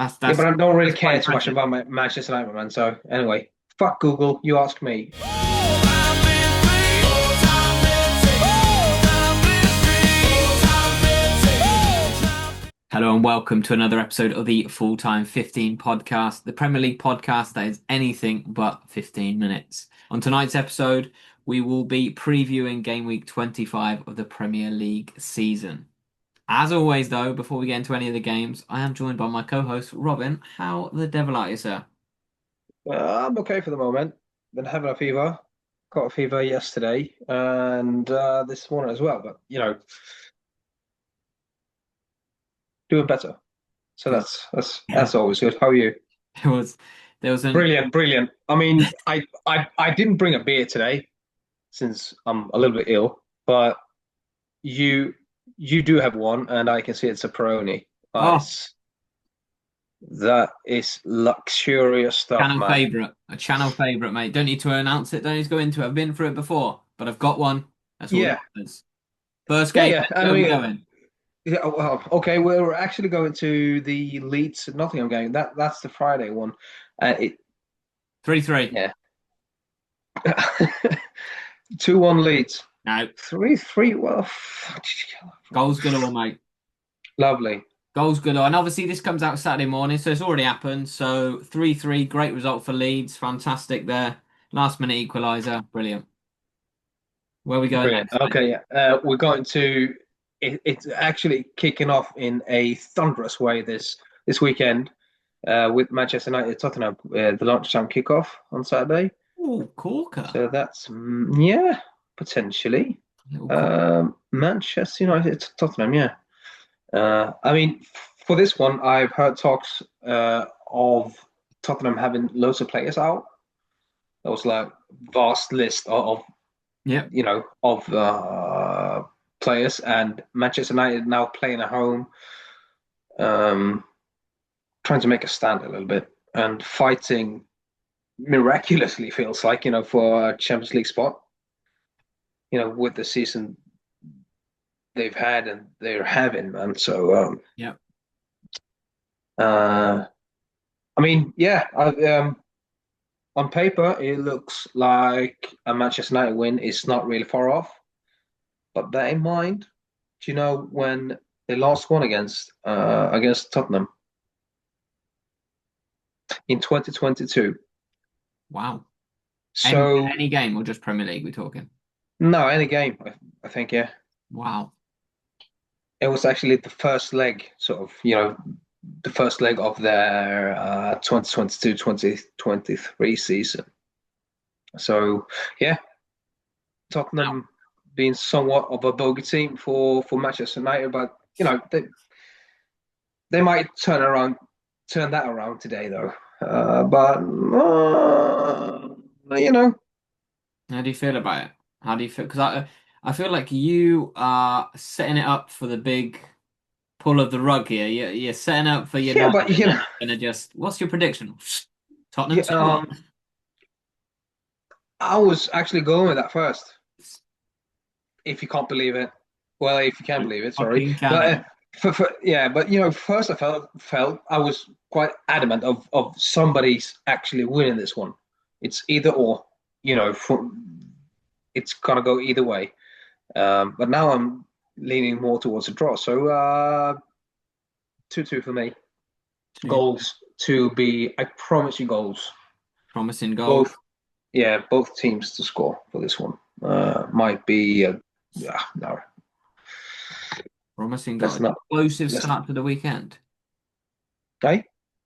Yeah, That's but I don't really that's care quite too much impressive. about Manchester United, man. So anyway, fuck Google. You ask me. Hello and welcome to another episode of the Full-Time 15 podcast, the Premier League podcast that is anything but 15 minutes. On tonight's episode, we will be previewing game week 25 of the Premier League season. As always, though, before we get into any of the games, I am joined by my co-host Robin. How the devil are you, sir? I'm okay for the moment. Been having a fever. Got a fever yesterday and this morning as well. But doing better. So Good. that's always good. How are you? There was there was an Brilliant, brilliant. I mean, I didn't bring a beer today since I'm a little bit ill, but you you do have one, and I can see it's a Peroni. oh That is luxurious stuff, man. a channel favorite, mate. Don't need to announce it. Don't need to go into it. I've been through it before, but I've got one. That's all that Yeah, matters. First yeah, game. yeah. I Where are we mean, going? yeah. Well, okay, we're actually going to the Leeds Nottingham game. That's the Friday one. It 3-3. Yeah, 2-1 Leeds. No. 3-3. Well, Goals galore, mate. lovely. Goals galore. And obviously this comes out Saturday morning, so it's already happened. So 3-3, great result for Leeds. Fantastic there. Last minute equaliser. Brilliant. Where are we going Brilliant. next, mate? Okay, yeah. We're going to. It's actually kicking off in a thunderous way this weekend with Manchester United Tottenham, the lunchtime kickoff on Saturday. Oh, corker. So that's yeah, potentially Little corker. Manchester United Tottenham. Yeah. I mean, for this one, I've heard talks of Tottenham having loads of players out. There was like vast list of Yep. players, and Manchester United now playing at home, um, trying to make a stand a little bit and fighting miraculously feels like for a Champions League spot. With the season they've had and they're having, man. So Yep. uh, I mean, yeah, on paper it looks like a Manchester United win is not really far off. But bear in mind, do you know when they last won against Tottenham in 2022? Wow. So Any game or just Premier League we're talking? no, any game, I think, yeah. Wow. It was actually the first leg, sort of, the first leg of their 2022-2023 season. So yeah, Wow. Tottenham being somewhat of a bogey team for Manchester United, but they might turn that around today, though. But you know, How do you feel about it? How do you feel? Because I feel like you are setting it up for the big pull of the rug here. You're setting up for yeah, United, but and then you're gonna just. What's your prediction? Tottenham yeah, score. I was actually going with that first, if you can't believe it. Well, if you can believe it, sorry. Fucking But Canada. yeah, but first I felt I was quite adamant of somebody's actually winning this one. It's either or, it's gonna go either way. But now I'm leaning more towards a draw. So 2-2 for me. Two Goals to be, I promise you, goals. promising goals. Both, yeah, both teams to score for this one. Might be, yeah, no, Promising goal. let's not. Explosive Let's. start to the weekend. Okay,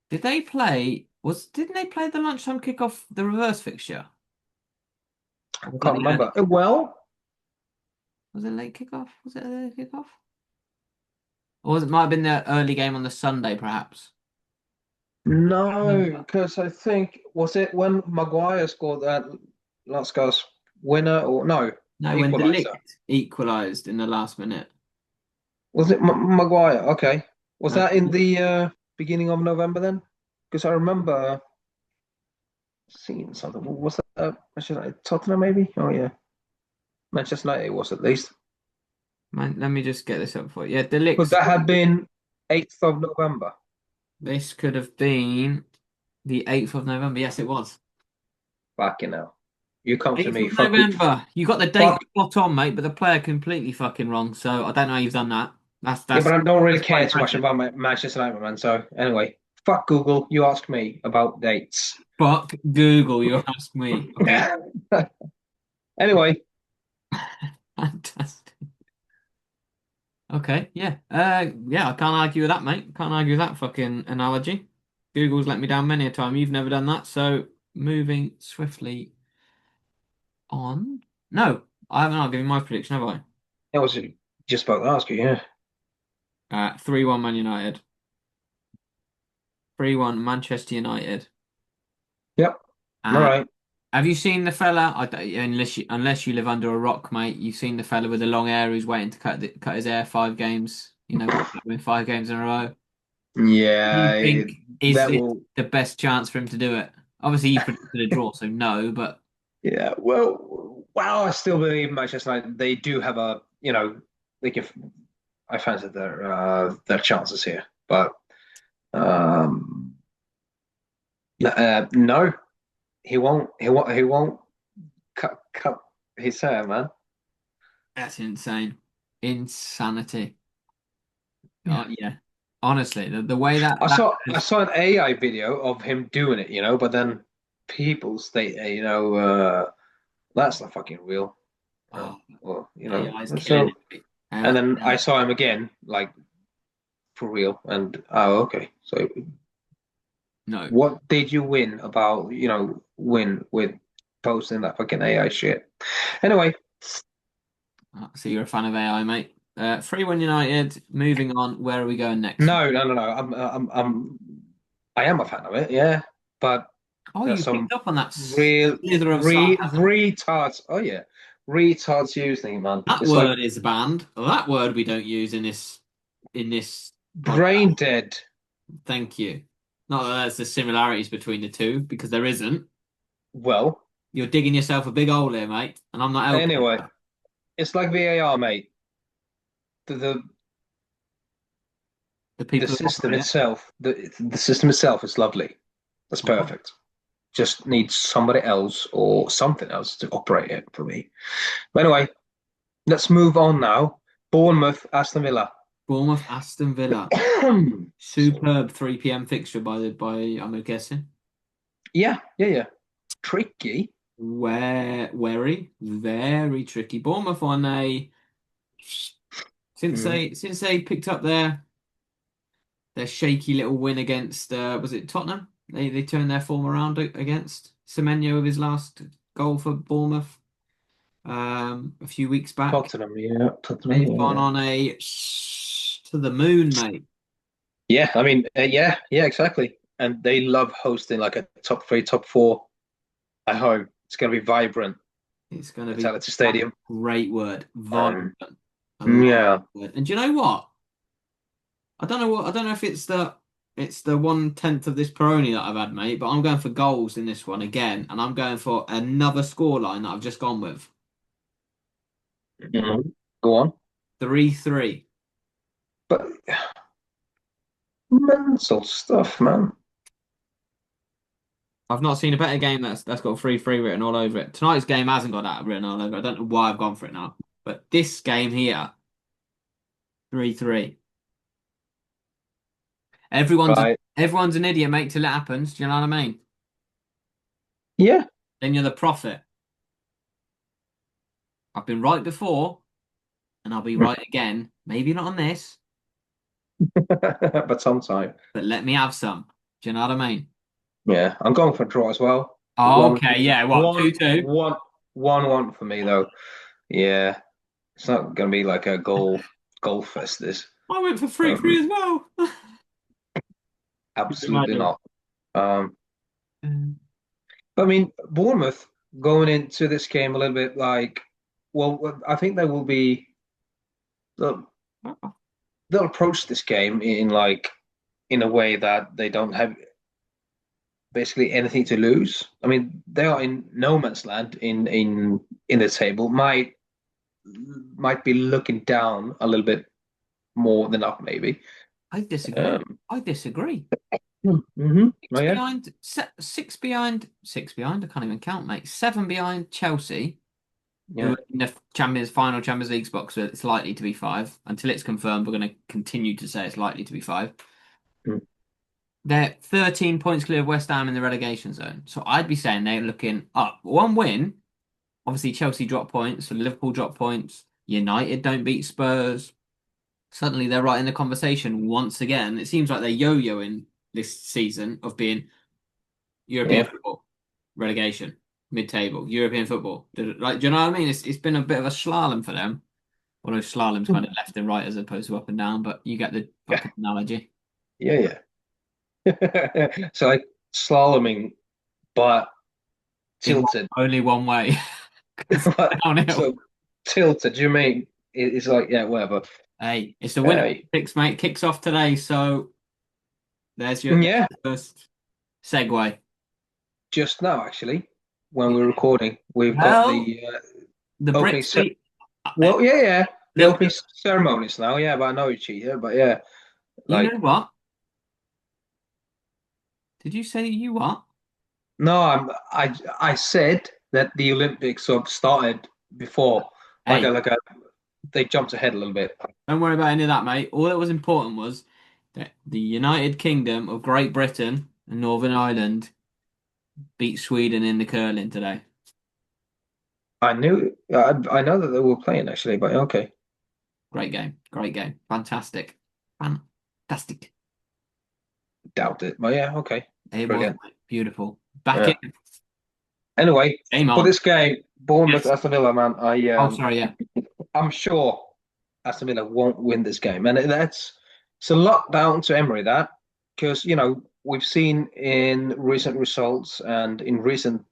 Did they play? Didn't they play the lunchtime kickoff, the reverse fixture? I Or was that can't the early? remember. Well, Was it late kickoff? Was it a late kickoff? Or it might have been the early game on the Sunday, perhaps? no, Remember. because I think was it when Maguire scored that last guy's winner or no No, when equalizer? Delict equalised in the last minute. Was it Maguire? Okay, was No, that in the beginning of November then? Because I remember seeing something. Was that Manchester United, Tottenham maybe? Oh yeah, Manchester United was at least. man, let me just get this up for you. Yeah, Delict's Could that have scored. been 8th of November? This could have been the 8th of November. Yes, it was. Fucking hell. You come to 8th me. of November. You got the date Fuck. spot on, mate, but the player completely fucking wrong. So I don't know how you've done that. That's Yeah, but that's I don't really that's quite care too much impressive. about my Manchester United, man. So anyway, fuck Google. You ask me about dates. Fuck Google, you ask me. Okay. Anyway, Fantastic. Okay, yeah. Yeah, I can't argue with that, mate. Can't argue with that fucking analogy. Google's let me down many a time. You've never done that, so moving swiftly on. No, I haven't. I'll give you my prediction, have I was just about to ask you. Yeah. I? 3-1 Man United. 3-1 Manchester United. Yep. All Uh, right. have you seen the fella? Unless you live under a rock, mate. You've seen the fella with the long hair who's waiting to cut his hair 5 games. Win 5 games in a row. Do you Yeah, think is that this will. the best chance for him to do it? Obviously, you predicted a draw, so no. But Yeah. Well, I still believe Manchester United. They do have a. They can. I fancy their chances here, but um, no, he won't. He won't. He won't cut his hair, man. that's insane, insanity. Yeah. Oh yeah, honestly, the way I that saw I is, saw an AI video of him doing it, but then people state, that's not fucking real. oh, Well, AI is killing so it. and then I saw him again, like for real, and oh, okay. So No, what did you win about, win with posting that fucking AI shit? Anyway, so you're a fan of AI, mate. 3-1 United. Moving on. Where are we going next? no, no, no, no. I am a fan of it, yeah, but Oh, there's you some picked up on that real slither of sarcasm. retards. Oh yeah, retards using it, man. That It's like word is banned. That word we don't use in this brain podcast. dead. Thank you. Not that there's the similarities between the two, because there isn't. Well, You're digging yourself a big hole here, mate, and I'm not helping anyway, you. it's like VAR, mate. The The the people who system operate it. itself, the system itself is lovely. That's Uh-huh. perfect. Just needs somebody else or something else to operate it for me. But anyway, let's move on now. Bournemouth, Aston Villa. Bournemouth, Aston Villa. Sorry. Superb 3 p.m. fixture by I'm guessing. Yeah, yeah, yeah. Tricky. Very tricky. Bournemouth on a since Mm. they picked up their shaky little win against was it Tottenham? They turned their form around against Semenyo with his last goal for Bournemouth a few weeks back. Tottenham, yeah, Tottenham, They've gone yeah. on a to the moon, mate. Yeah, I mean, yeah, yeah, exactly. And they love hosting like a top three, top four at home. It's going to be vibrant. It's going to be Vitality that's Stadium. a great word, vibrant. Um, I love yeah. that word. And do you know what? I don't know if it's the 1/10 of this Peroni that I've had, mate, but I'm going for goals in this one again, and I'm going for another scoreline that I've just gone with. Mhm. Go on. 3-3. But mental stuff, man. I've not seen a better game that's got 3-3 written all over it. Tonight's game hasn't got that written all over it. I don't know why I've gone for it now. But this game here, 3-3. Everyone's Right. everyone's an idiot, mate, till it happens. Do you know what I mean? Yeah. Then you're the prophet. I've been right before, and I'll be right again. Maybe not on this, But sometime. but let me have some. Do you know what I mean? Yeah. I'm going for a draw as well. Oh, One, okay, yeah, what, one, 2-2? one, 1-1 for me though. Yeah. It's not going to be like a goal fest, this. I went for 3-3 Um, as well. Could you absolutely imagine? not. Um, Mm. I mean, Bournemouth going into this game a little bit like, well, I think they will be, they'll, they'll approach this game in a way that they don't have basically anything to lose. I mean, they are in no man's land in the table. Might be looking down a little bit more than up, maybe. I disagree. Um, I disagree. Oh yeah, Six behind. I can't even count, mate. Seven behind Chelsea, who yeah, are in the final Champions League box. So it's likely to be five until it's confirmed. We're going to continue to say it's likely to be five. mm, They're 13 points clear of West Ham in the relegation zone. So I'd be saying they're looking up. One win. Obviously, Chelsea drop points, so Liverpool drop points. United don't beat Spurs. Suddenly they're right in the conversation once again. It seems like they're yo-yoing this season of being European yeah. football, relegation, mid-table, European football. Like, do you know what I mean? It's been a bit of a slalom for them. Although slalom's kind of left and right as opposed to up and down, but you get the fucking analogy. Yeah, yeah. So like slaloming, but In tilted. only one way. 'Cause downhill. So tilted. You mean it's like yeah, whatever. Hey, it's the winter Uh, Olympics, mate. Kicks off today, so there's yeah, your first segue. just now actually, when Yeah. we're recording, we've got Well, the the opening. Brits beat a Well, yeah, yeah, the little opening bit. ceremonies now. Yeah, but I know you cheated. But yeah, You like know what? Did you say you what? no, I said that the Olympics sort of started before, Hey, like a they jumped ahead a little bit. don't worry about any of that, mate. All that was important was that the United Kingdom of Great Britain and Northern Ireland beat Sweden in the curling today. I know that they were playing actually, but okay, Great game. Great game. Fantastic. Fantastic. doubt it. But yeah, okay, It was brilliant. beautiful. Back Yeah. in. Anyway, Game for on. this game, Bournemouth Yes. Aston Villa, man, Oh, sorry, yeah. I'm sure Aston Villa won't win this game, and that's it's a lot down to Emery that because we've seen in recent results and in recent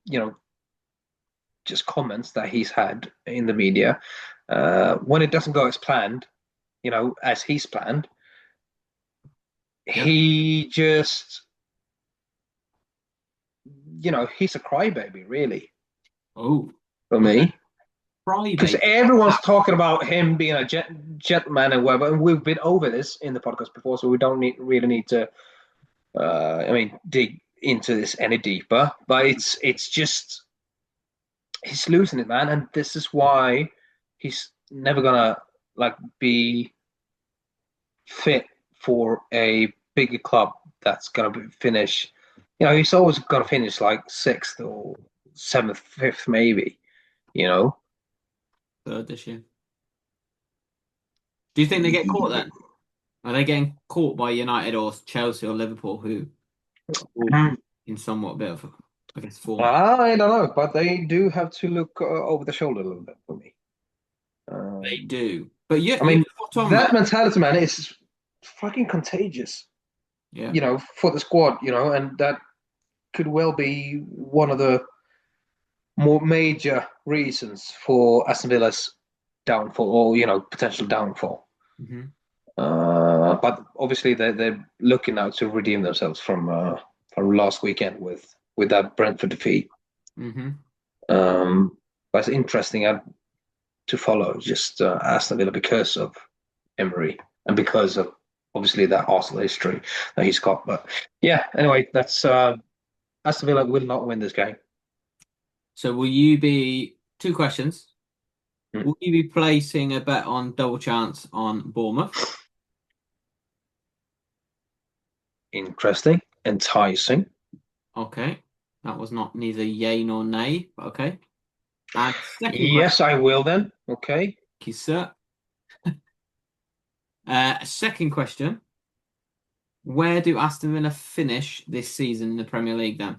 just comments that he's had in the media when it doesn't go as planned, as he's planned, Yep. he just he's a crybaby really Oh, for okay. me. Because Friday. everyone's talking about him being a gentleman and whatever, and we've been over this in the podcast before, so we don't really need to, dig into this any deeper. But it's just he's losing it, man, and this is why he's never gonna like be fit for a bigger club that's gonna finish. He's always gonna finish like sixth or seventh, fifth, maybe. You know. Third this year. Do you think they get caught then? Are they getting caught by United or Chelsea or Liverpool, who are all in somewhat bit of, I guess, form? I don't know, but they do have to look over the shoulder a little bit for me. They Um, do. But yeah, I you're mean, spot on, that mate. mentality, man, is fucking contagious, Yeah. for the squad, and that could well be one of the more major reasons for Aston Villa's downfall or, potential downfall. Hmm. But obviously they're looking now to redeem themselves from last weekend with that Brentford defeat. Hmm. But it's interesting to follow just Aston Villa because of Emery and because of obviously that Arsenal history that he's got. But yeah, anyway, that's Aston Villa will not win this game. So will you be two questions? Hmm. Will you be placing a bet on double chance on Bournemouth? Interesting, enticing. Okay. That was not neither yay nor nay, but okay. And second question, Yes, I will then. Okay. thank you, sir. Second question. Where do Aston Villa finish this season in the Premier League then?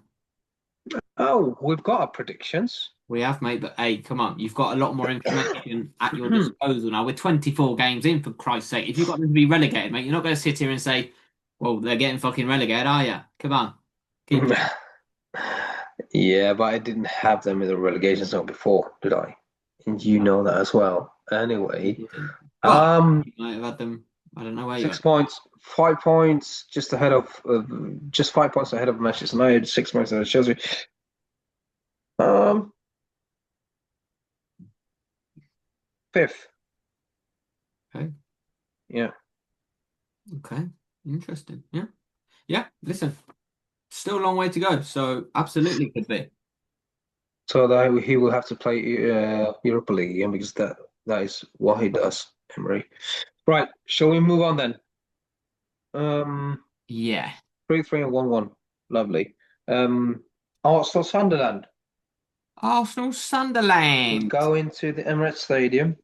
Oh, we've got our predictions. We have, mate, but hey, come on. You've got a lot more information at your disposal now. We're 24 games in, for Christ's sake. If you've got them to be relegated, mate, you're not going to sit here and say, well, they're getting fucking relegated, are you? Come on. Keep it. Yeah, but I didn't have them in the relegation zone before, did I? And you No, know that as well. you Anyway, didn't. But um, you might have had them. I don't know where you six had. points, 5 points, just ahead just 5 points ahead of Manchester United, 6 points ahead of Chelsea. Um, fifth. Okay. Yeah. Okay. Interesting. Yeah. Yeah. Listen, still a long way to go. So absolutely could be. So that he will have to play Europa League again because that is what he does, Emery. Right, shall we move on then? Um, Yeah. 3-3 and 1-1. Lovely. Um, Arsenal Sunderland. Arsenal We Sunderland go into the Emirates Stadium.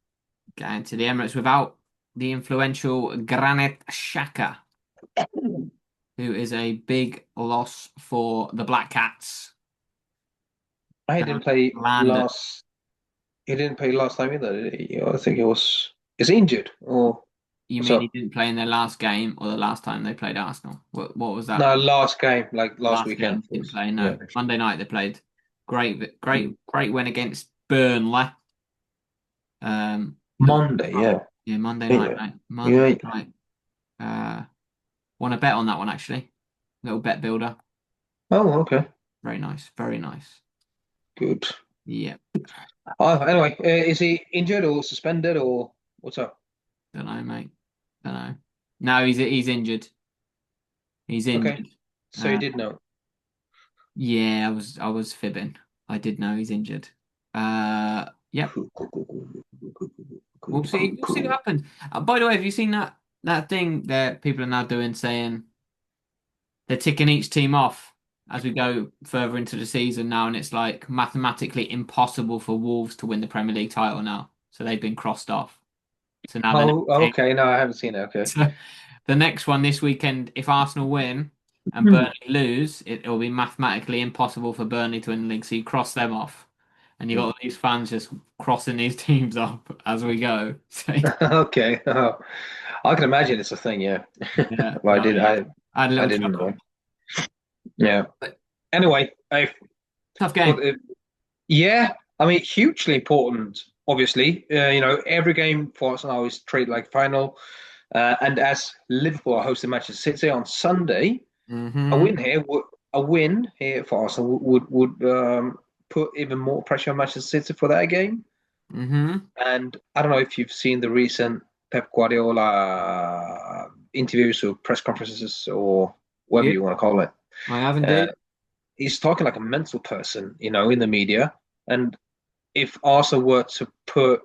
going to the Emirates without the influential Granit Xhaka, who is a big loss for the Black Cats. I didn't play Lando. last. He didn't play last time either, did he? I think he was. Is he injured or You what's mean he up? didn't play in their last game or the last time they played Arsenal? What was that? No, last game, like last Last weekend. game It didn't was, play. yeah. No, Monday night they played. Great, Mm. great win against Burnley. Look, Monday, yeah. yeah, Monday night, Yeah. mate. Monday Yeah. night. Uh, Want to bet on that one actually. Little bet builder. Oh, okay. Very nice. Very nice. Good. Yeah. Oh, anyway, is he injured or suspended or what's up? Don't know, mate. Don't know. No, he's injured. He's Okay. injured. So you Uh, did know. yeah, I was fibbing. I did know he's injured. Yep. Cool, cool, cool, cool, cool, cool, We'll cool, see. cool, We'll see what cool. happens. By the way, have you seen that thing that people are now doing, saying they're ticking each team off as we go further into the season now, and it's like mathematically impossible for Wolves to win the Premier League title now. So they've been crossed off. So now the next Oh, game, okay. No, I haven't seen it. Okay. so the next one this weekend, if Arsenal win and Hmm. Burnley lose, it will be mathematically impossible for Burnley to win the league. So you cross them off, and you got all these fans just crossing these teams off as we go. So Okay. Oh, I can imagine it's a thing. Yeah. yeah, Well, oh yeah, I had a I little didn't chuckle. know. Yeah. But Anyway, I tough but game. yeah, I mean, hugely important. Obviously, every game for us now is treated like final. And as Liverpool are hosting Manchester City on Sunday, a Hmm. win here would a win here for Arsenal would put even more pressure on Manchester City for that game. Hmm. And I don't know if you've seen the recent Pep Guardiola interviews or press conferences or whatever Yep, you want to call it. I have Uh, indeed. he's talking like a mental person, in the media. And if Arsenal were to put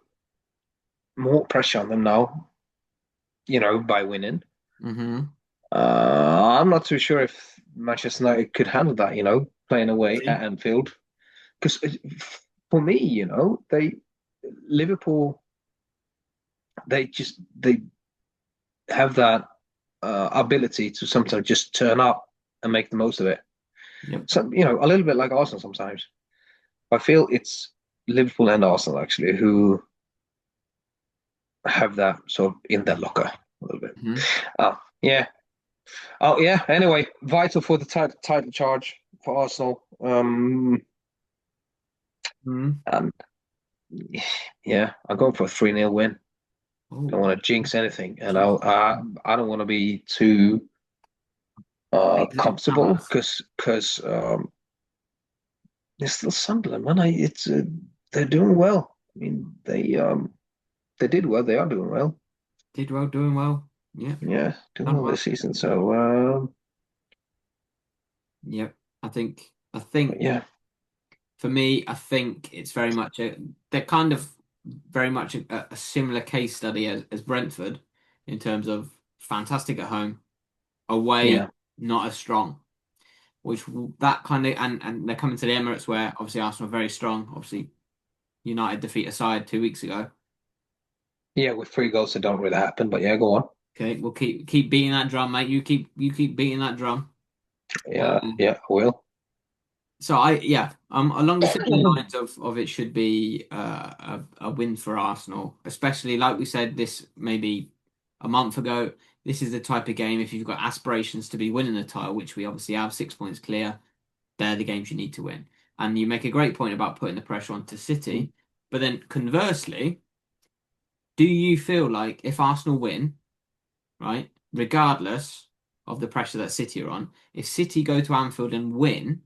more pressure on them now, by winning, Hmm. I'm not too sure if Manchester United could handle that, playing away See? at Anfield. Because for me, they Liverpool, they have that ability to sometimes just turn up and make the most of it. Yep. So, a little bit like Arsenal sometimes. I feel it's Liverpool and Arsenal actually who have that sort of in their locker a little bit. Hmm. Oh, yeah. Oh, yeah. Anyway, vital for the title charge for Arsenal. Hmm. And yeah, I'm going for a 3-0 win. Don't Oh, want to jinx anything, and jeez. I don't want to be too Big little comfortable Hammers. because it's still Sunderland, man. It's they're doing well. I mean, they did well. They are doing well. Did well, doing well. Yep, Yeah, doing done well well. this season. So Yep. I think yeah, for me, I think it's very much they're kind of very much a similar case study as Brentford in terms of fantastic at home, away yeah, not as strong. That kind of and they're coming to the Emirates where obviously Arsenal are very strong. Obviously United defeat aside 2 weeks ago. yeah. With 3 goals, it don't really happen. But yeah, go on. Okay, we'll keep beating that drum, mate. You keep beating that drum. Yeah, yeah, I will. So along the similar lines of it should be a win for Arsenal, especially like we said this maybe a month ago. This is the type of game if you've got aspirations to be winning the title, which we obviously have 6 points clear. They're the games you need to win, and you make a great point about putting the pressure onto City. But then conversely, do you feel like if Arsenal win, right, regardless of the pressure that City are on, if City go to Anfield and win?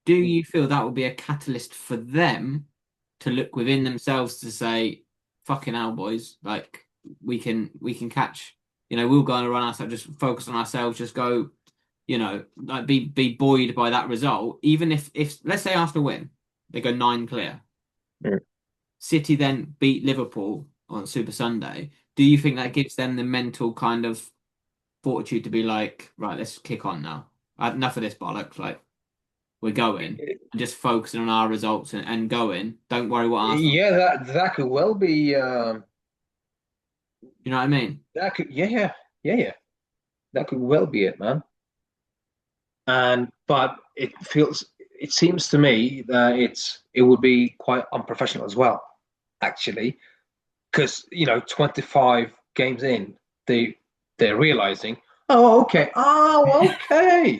Do you feel that will be a catalyst for them to look within themselves to say, "Fucking hell, boys! Like we can catch, we'll go on a run ourselves, just focus on ourselves, just go, like be buoyed by that result. Even if let's say Arsenal win, they go 9 clear. Mm. City then beat Liverpool on Super Sunday. Do you think that gives them the mental kind of fortitude to be like, right, let's kick on now. Enough of this bollocks. Like we're going and just focusing on our results and going. Don't worry what Arsenal. Yeah, that could well be. You know what I mean? That could, yeah. That could well be it, man. And but it seems to me that it would be quite unprofessional as well, actually, because 25 games in, they're realizing, oh, okay,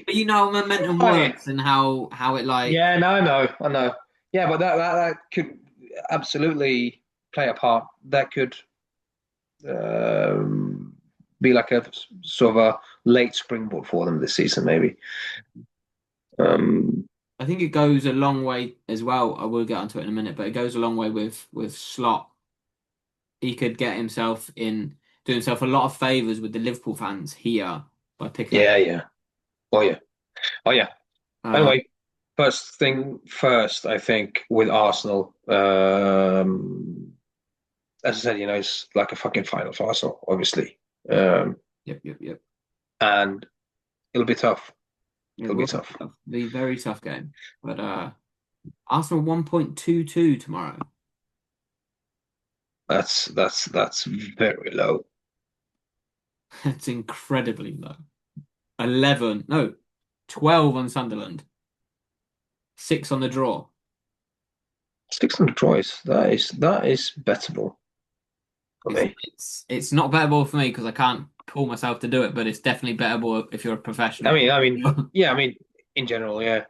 But you know how momentum right. works and how it like. Yeah, no, I know. Yeah, but that could absolutely play a part. That could um, be like a sort of a late springboard for them this season, maybe. Um, I think it goes a long way as well. I will get onto it in a minute, but it goes a long way with Slot. He could get himself do himself a lot of favors with the Liverpool fans here by picking up. yeah. Oh yeah. Oh yeah. Uh, Anyway, first thing first, I think with Arsenal, as I said, it's like a fucking final for Arsenal, obviously, yep. and it'll be tough. It It'll be will be tough. tough. Be a very tough game. But Arsenal 1.22 tomorrow. That's very low. It's incredibly low. 11, no, 12 on Sunderland. 6 on the draw. 600 tries. That is bettable for It's me. it's not bettable for me because I can't pull myself to do it, but it's definitely bettable if you're a I professional. mean, I mean, yeah. I mean, in general, yeah.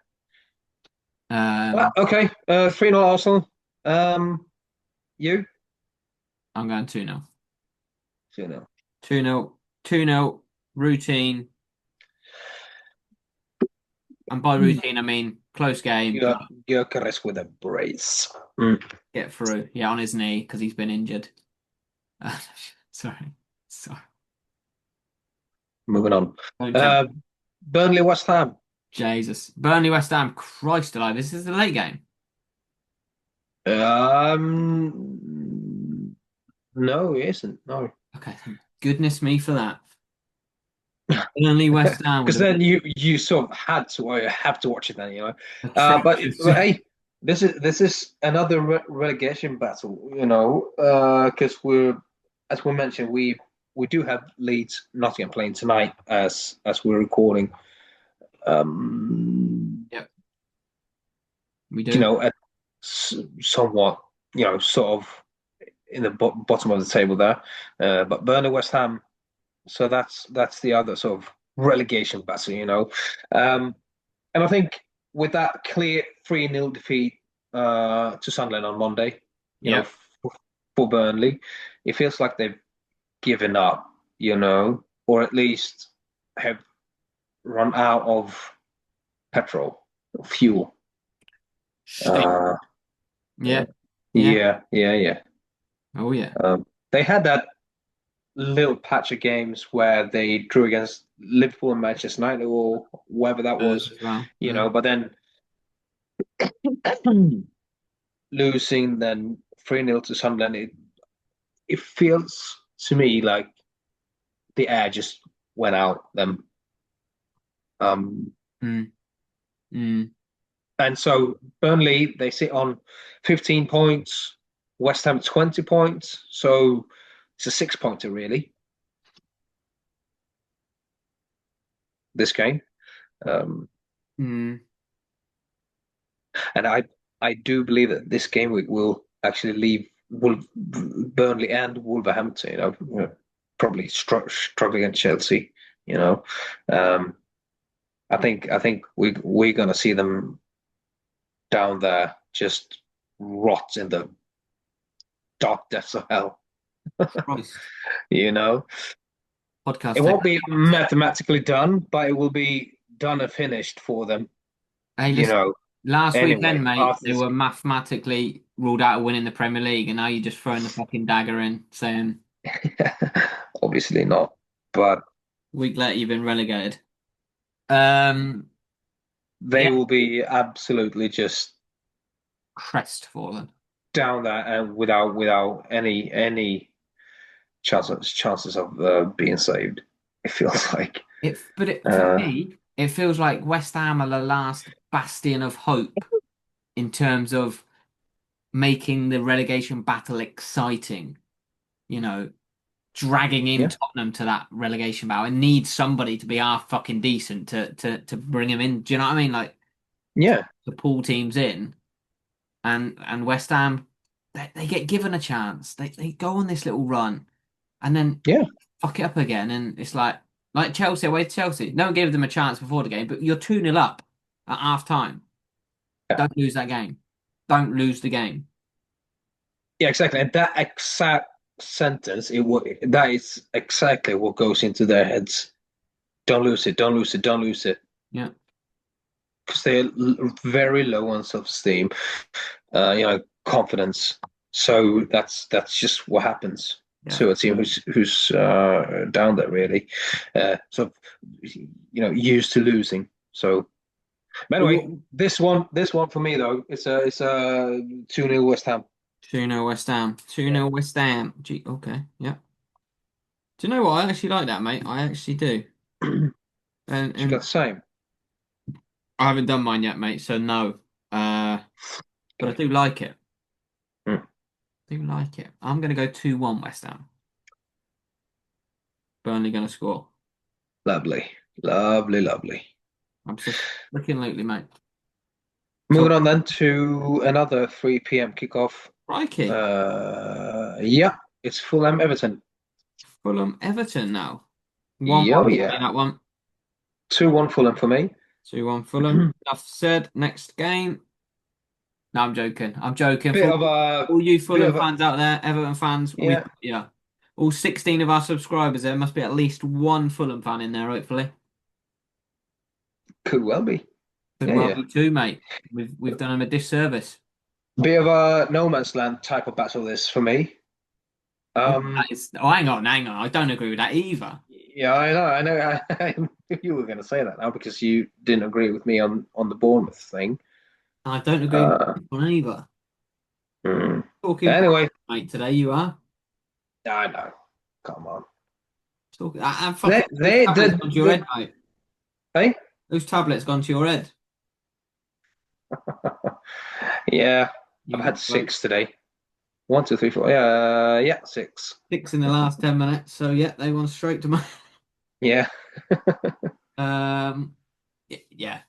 Um, Okay. 3-0 Arsenal. Um, you I'm going 2-0. 2-0. 2-0. 2-0. Routine. And by routine, I mean close game, but Gyökeres with a brace. Mm. get through. Yeah, on his knee because he's been injured. Sorry. Sorry. Moving on. Don't tempt. Uh, Burnley West Ham. Jesus. Burnley, West Ham. Christ alive. This is the late game. No, it isn't. No, Okay, thank goodness me for that. Burnley, West Ham would because have then been you sort of had to or you have to watch it then. atrocious. But hey, this is another relegation battle. Because as we mentioned, we do have Leeds Nottingham playing tonight as we're recording. Yep, we do. At somewhat, sort of in the bottom of the table there. But Burnley, West Ham, so that's the other sort of relegation battle. And I think with that clear 3-0 defeat to Sunderland on Monday, Yeah. for Burnley, it feels like they've given up, or at least have run out of petrol, fuel. Steak. Uh, Yeah. Yeah. yeah. Oh yeah. They had that little patch of games where they drew against Liverpool and Manchester United or whatever that was, As well. Yeah. but then losing then 3-0 to Sunderland, it feels to me like the air just went out them. Um, Mm. Mm. and so Burnley, they sit on 15 points, West Ham 20 points. So it's a 6-pointer, really, this game. Um, Mm. and I do believe that this game week will actually leave Burnley and Wolverhampton, probably struggling against Chelsea. You know, um, I think we're gonna see them down there just rot in the dark depths of hell. Christ. You know, Podcast it take. won't be mathematically done, but it will be done and finished for them. Hey, You listen. know, Last anyway, weekend, mate, after they this, were mathematically ruled out of winning the Premier League, and now you're just throwing the fucking dagger in, saying, obviously not. but Week later, you've been relegated. Um, they yeah, will be absolutely just crestfallen. down there and without any chances of being saved. It feels like. For Uh, me, it feels like West Ham are the last bastion of hope in terms of making the relegation battle exciting. You know, dragging in yeah, Tottenham to that relegation battle. It needs somebody to be half fucking decent to bring him in. Do you know what I mean? Like yeah, to pull teams in, and West Ham, they get given a chance. They go on this little run, and then yeah, fuck it up again, and it's like Chelsea away to Chelsea. No one gave them a chance before the game, but you're 2-0 up at half time. yeah, Don't lose that game. Don't lose the game. yeah, exactly. And that exact sentence, that is exactly what goes into their heads. Don't lose it, don't lose it, don't lose it. Yeah. Because they're very low on self-esteem, confidence. So that's just what happens Yeah. to a team who's down there really, so used to losing. So but But anyway, this one for me though, it's a 2-0 West Ham. 2-0 West Ham. Yeah, 2-0 West Ham. Gee, okay. Yeah. Do you know what? I actually like that, mate. I actually do. you got And the same. I haven't done mine yet, mate, so no. Uh, but I Okay. do like it. Mm. I do like it. I'm gonna go 2-1 West Ham. Burnley gonna score. Lovely, lovely, lovely. Absolutely, mate. Moving Talk on then to another 3 p.m. kickoff. Crikey. Yeah, it's Fulham Everton. Fulham Everton now. 1-1 Yo, for me, yeah. that one. 2-1 Fulham for me. 2-1 Fulham. Enough said. Next game. No, I'm joking. I'm joking. Bit For of a all you bit Fulham of a fans out there, Everton fans, we yeah, yeah. All 16 of our subscribers, there must be at least one Fulham fan in there, hopefully. could well be. Could Yeah, well yeah. be two, mate. We've done them a disservice. Bit of a no man's land type of battle this for me. Oh, that is, oh, hang on. I don't agree with that either. Yeah, I know. I knew you were going to say that now because you didn't agree with me on the Bournemouth thing. I don't agree with Uh, this one either. hmm. Talking Anyway, positive, mate, today you are. I know. Come on. Talking, and They fucking those they tablets gone to your head, the mate. hey. Those tablets gone to your head. Yeah, I've You had bloke. six today. One, two, three, four. Yeah, yeah, six. 6 in the last 10 minutes. So yeah, they went straight to my Yeah. um yeah.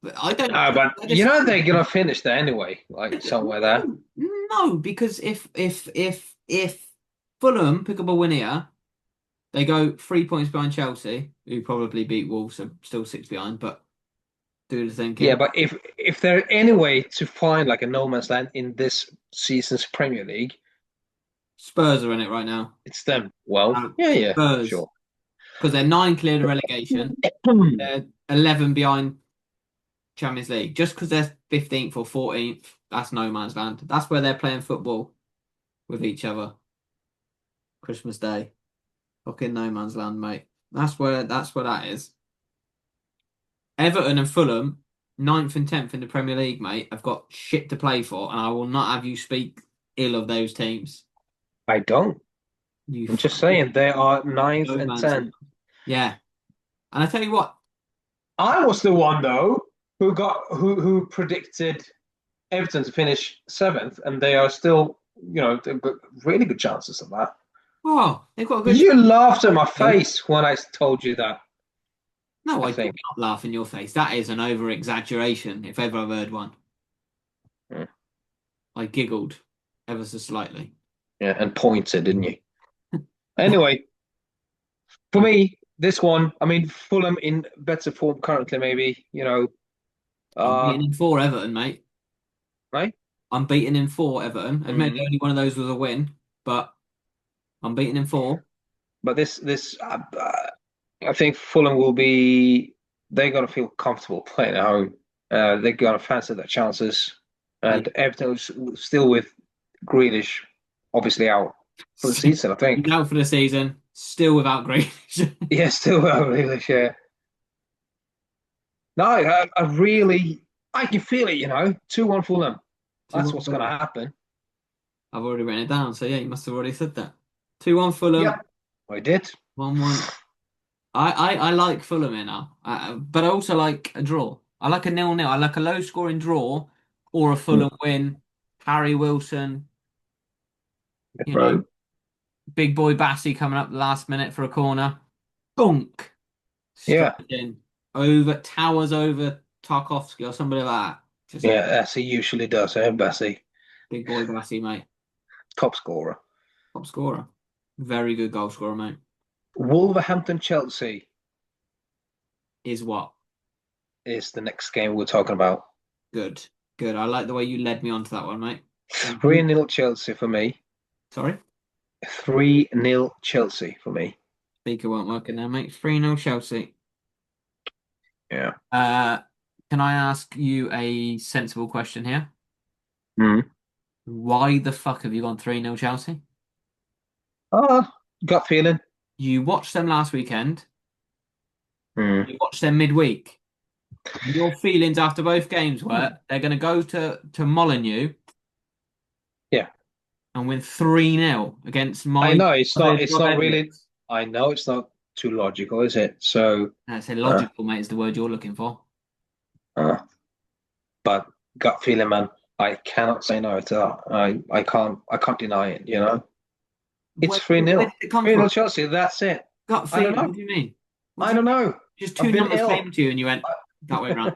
But I don't But I you just know they're gonna finish there anyway, like somewhere there. no, no, because if Fulham pick up a win here, they go 3 points behind Chelsea, who probably beat Wolves, so still six behind, but do the Yeah, thinking. but if there any way to find like a no man's land in this season's Premier League, Spurs are in it right now. it's them. Well, Now, yeah, yeah, Spurs, sure. because they're nine clear of relegation, they're 11 behind Champions League. Just because they're 15th or 14th, that's no man's land. That's where they're playing football with each other. Christmas Day. Fucking no man's land, mate. That's where that is. Everton and Fulham, ninth and 10th in the Premier League, mate, have got shit to play for, and I will not have you speak ill of those teams. I don't. You I'm just fucking saying they are ninth no and man's land. 10th. Yeah. And I tell you what, I was the one though who predicted Everton to finish seventh, and they are still, they've got really good chances of that. oh, they've got a good You laughed at my chance. face when I told you that, No, I I did think. not laugh in your face. That is an over exaggeration, if ever I've heard one. Mm. I giggled ever so slightly. Yeah, and pointed, didn't you? Anyway, for me, this one, I mean, Fulham in better form currently, maybe, I'm uh, beating in four Everton, mate. right? I'm beating in four Everton. Admittedly, Mm. only one of those was a win, but I'm beating in four. But I think Fulham will be, they're going to feel comfortable playing at home. They're going to fancy their chances. Yeah. And Everton's still with Grealish, obviously out for the season, I He's think. out for the season. Still without Grealish. Yeah, still really yeah. No, I can feel it. 2-1 Fulham. That's 2-1 what's going to Fulham. happen. I've already written it down, so yeah, you must have already said that. 2-1 Fulham, Yep, I did. 1-1. I like Fulham here now, but I also like a draw. I like a 0-0. I like a low scoring draw or a Mm. Fulham win. Harry Wilson, you know, Bro. big boy Bassey coming up the last minute for a corner. Bunk. Straight Yeah, in. Towers over Tarkovsky or somebody like that. Just yeah, as he usually does. Bessie, big boy Bassey, mate. top scorer. Top scorer. Very good goal scorer, mate. Wolverhampton Chelsea Is what? is the next game we're talking about. Good. Good. I like the way you led me on to that one, mate. Thank you. 3-0 Chelsea for me. Sorry? 3-0 Chelsea for me. Speaker won't work in there, mate. 3-0 Chelsea. Yeah. Uh, can I ask you a sensible question here? Mm. Why the fuck have you gone 3-0 Chelsea? Ah, gut feeling. You watched them last weekend. Mm. You watched them midweek. Your feelings after both games were they're going to go to Molineux Yeah. and win 3-0 against I my know it's not beloved it's Rob not really Edwards. I know it's not too logical, is it? So That's uh, illogical, mate, is the word you're looking for. uh, but gut feeling, man, I cannot say no to that. I can't deny it. It's Where, 3 where nil did it come 3 nil from? Chelsea, that's it. Gut I don't feeling. know. What do you mean? What I do you don't mean? know. Just I've two been numbers ill. came to you and you went that way round.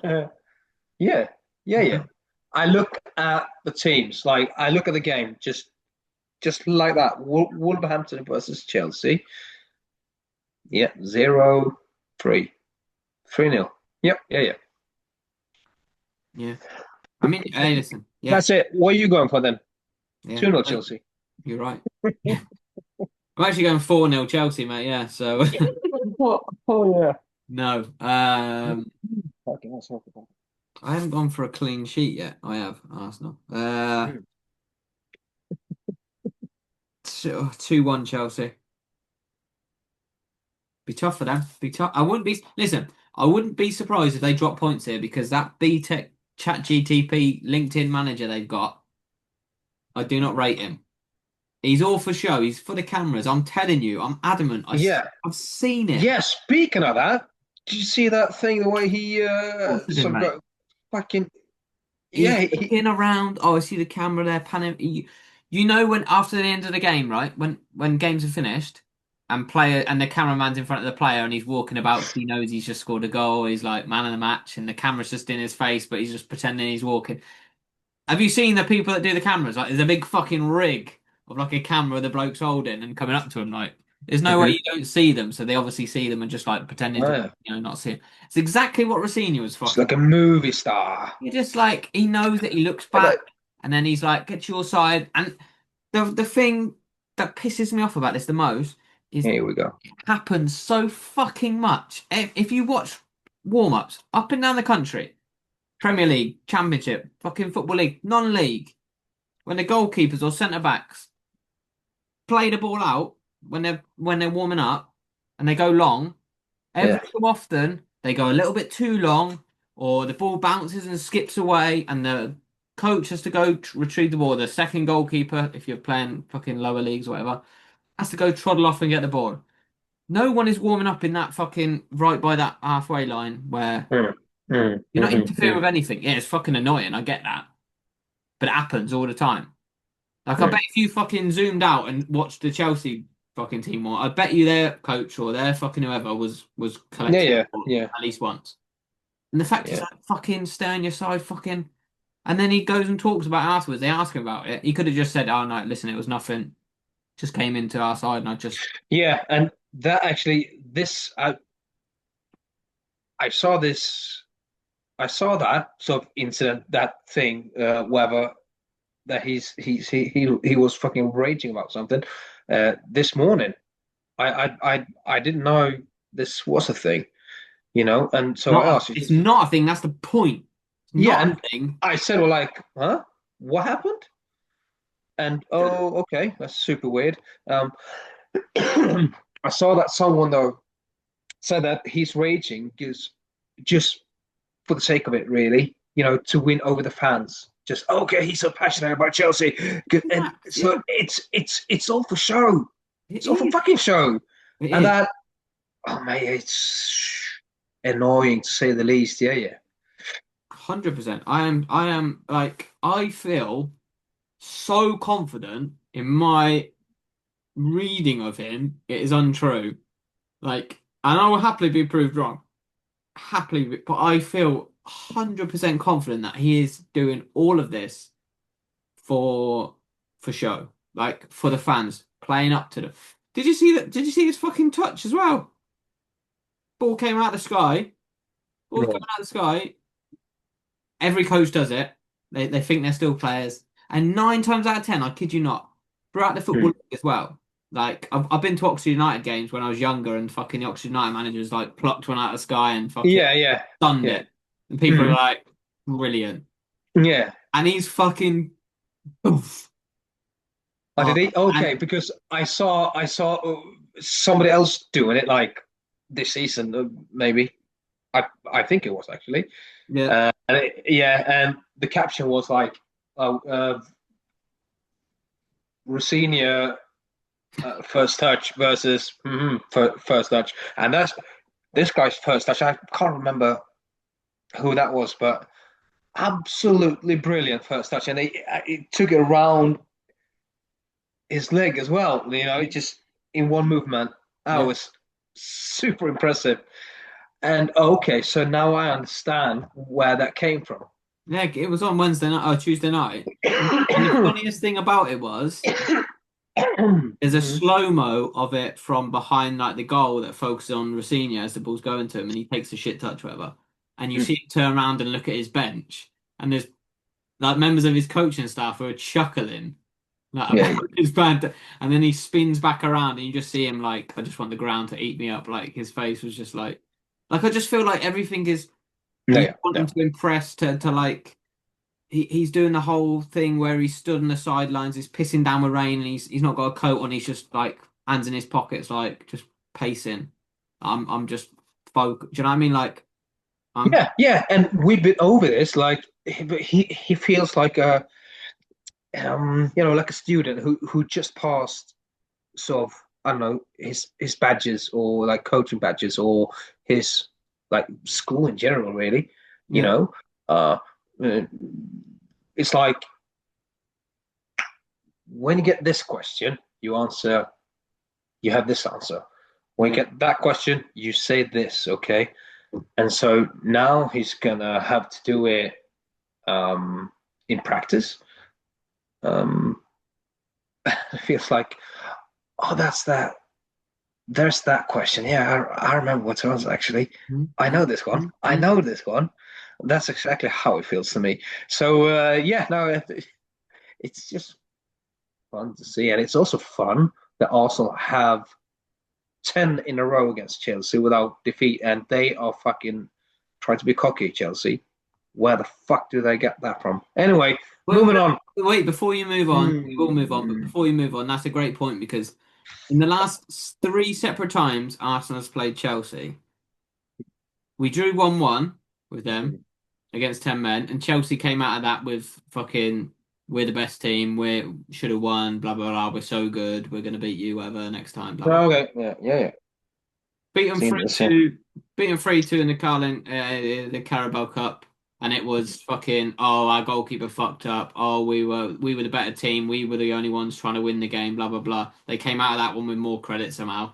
Yeah, yeah, yeah. No. I look at the teams, like I look at the game, just like that. Wolverhampton versus Chelsea. Yeah, 0-3. 3-0. Yep, yeah, yeah. Yeah. I mean, hey, listen. Yeah. That's it. What are you going for then? Yeah. 2-0 Hey, Chelsea. you're right. I'm actually going 4-0 Chelsea, mate. Yeah. So Oh, yeah. no. Fucking hell, sorry about I haven't gone for a clean sheet yet. I have Arsenal. that. 2-1 Chelsea. Be tough for them. Be tough. I wouldn't be. Listen, I wouldn't be surprised if they drop points here because that BTEC Chat GTP LinkedIn manager they've got, I do not rate him. He's all for show. He's for the cameras. I'm telling you. I'm adamant. Yeah, I've seen it. yeah. Speaking of that, did you see that thing? The way he Of course I did, sort of mate. got fucking yeah. He's looking around. Oh, I see the camera there panning. You know when after the end of the game, right? When games are finished and the cameraman's in front of the player and he's walking about 'cause he knows he's just scored a goal. He's like man of the match and the camera's just in his face, but he's just pretending he's walking. Have you seen the people that do the cameras? Like, there's a big fucking rig of like a camera the bloke's holding and coming up to him. Like, there's no way Mhm. you don't see them. So they obviously see them and just like pretending Oh, to, yeah. not see it. It's exactly what Rossini was It's fucking. like a movie star. He just like he knows that he looks Yeah, back and then he's like, get to your side. And the thing that pisses me off about this the most is here we go. it happens so fucking much. If you watch warm-ups up and down the country, Premier League, Championship, fucking Football League, non-league, when the goalkeepers or centre backs play the ball out when they're warming up and they go long, every Yeah, so often they go a little bit too long, or the ball bounces and skips away, and the coach has to go retrieve the ball. The second goalkeeper, if you're playing fucking lower leagues or whatever, has to go trundle off and get the ball. No one is warming up in that fucking right by that halfway line where mm, you're not interfering mm. with anything. Yeah, it's fucking annoying. I get that, but it happens all the time. Like, I bet Mm. if you fucking zoomed out and watched the Chelsea fucking team more, I bet you their coach or their fucking whoever was Yeah, collecting yeah, the ball yeah, at least once. And the fact he's yeah. like, fucking stay on your side, fucking. And then he goes and talks about it afterwards. They ask him about it. He could have just said, oh, no, listen, it was nothing. Just came into our side and I just. Yeah, and that actually, this I saw this, I saw that sort of incident, that thing, whether that he was fucking raging about something, this morning. I didn't know this was a thing. And so I asked, It's not a thing. That's the point. It's yeah, not and a thing. I said, well, like, huh? What happened? And oh, okay, that's super weird. Um, I saw that someone though said that he's raging because just for the sake of it, really, to win over the fans. Just okay, he's so passionate about Chelsea, and Yeah, so yeah, it's all for show. it It's all for is. fucking show, It and is. that oh mate, it's annoying to say the least. Yeah, yeah, 100%. I am like, I feel so confident in my reading of him, it is untrue. Like, and I will happily be proved wrong. Happily, but I feel 100% confident that he is doing all of this for show, like for the fans, playing up to them. Did you see that? Did you see his fucking touch as well? Ball came out of the sky. Ball coming right. out of the sky. Every coach does it. They think they're still players. And 9 times out of 10, I kid you not, throughout the football Hmm. league as well. Like I've been to Oxford United games when I was younger, and fucking the Oxford United managers like plucked one out of the sky and fucking Yeah, yeah, stunned yeah, it, and people are hmm like, brilliant. yeah. And he's fucking oof. I Oh, did he? Okay, and because I saw somebody else doing it like this season, maybe. I think it was actually. yeah, Yeah, and the caption was like, Rosinha first touch versus first touch, and that's this guy's first touch. I can't remember who that was, but absolutely brilliant first touch, and it took it around his leg as well. It just in one movement. That yeah, was super impressive. And okay, so now I understand where that came from. yeah. It was on Wednesday night or Tuesday night. And the funniest thing about it was there's a Mhm. slow-mo of it from behind like the goal that focuses on Rosinha as the ball's going to him and he takes a shit touch, whatever. And you see him turn around and look at his bench, and there's like members of his coaching staff who are chuckling like Yeah, about his bad. And then he spins back around and you just see him like, I just want the ground to eat me up. Like his face was just like I just feel like everything is no, he's yeah, wanting no. to impress to like he's doing the whole thing where he's stood on the sidelines, he's pissing down with rain, and he's not got a coat on. He's just like hands in his pockets, like just pacing. I'm just Do you know what I mean? Like I'm Yeah, yeah, and we've been over this. Like he feels like like a student who just passed sort of I don't know his badges or like coaching badges or his like school in general, really. You yeah know, uh, uh, it's like when you get this question, you answer, you have this answer. When you yeah get that question, you say this, okay? And so now he's gonna have to do it in practice. Um, it feels like, oh, that's that. There's that question. Yeah, I remember what it was actually. I know this one. I know this one. That's exactly how it feels to me. So yeah, no, it's just fun to see, and it's also fun that Arsenal have 10 in a row against Chelsea without defeat, and they are fucking trying to be cocky, Chelsea. Where the fuck do they get that from? Anyway, Wait, moving wait, on. wait, before you move on, we will move on, but Hmm. before you move on, that's a great point because in the last three separate times Arsenal has played Chelsea, we drew 1-1 with them against 10 men, and Chelsea came out of that with fucking, we're the best team, we should have won, blah, blah, blah, we're so good, we're going to beat you, whatever, next time, blah, blah. Okay, yeah, yeah, yeah. Beat them Seen this, yeah. 3-2, beat them 3-2 in the Carabao Cup. And it was fucking, oh, our goalkeeper fucked up. Oh, we were the better team. We were the only ones trying to win the game. Blah blah blah. They came out of that one with more credit somehow.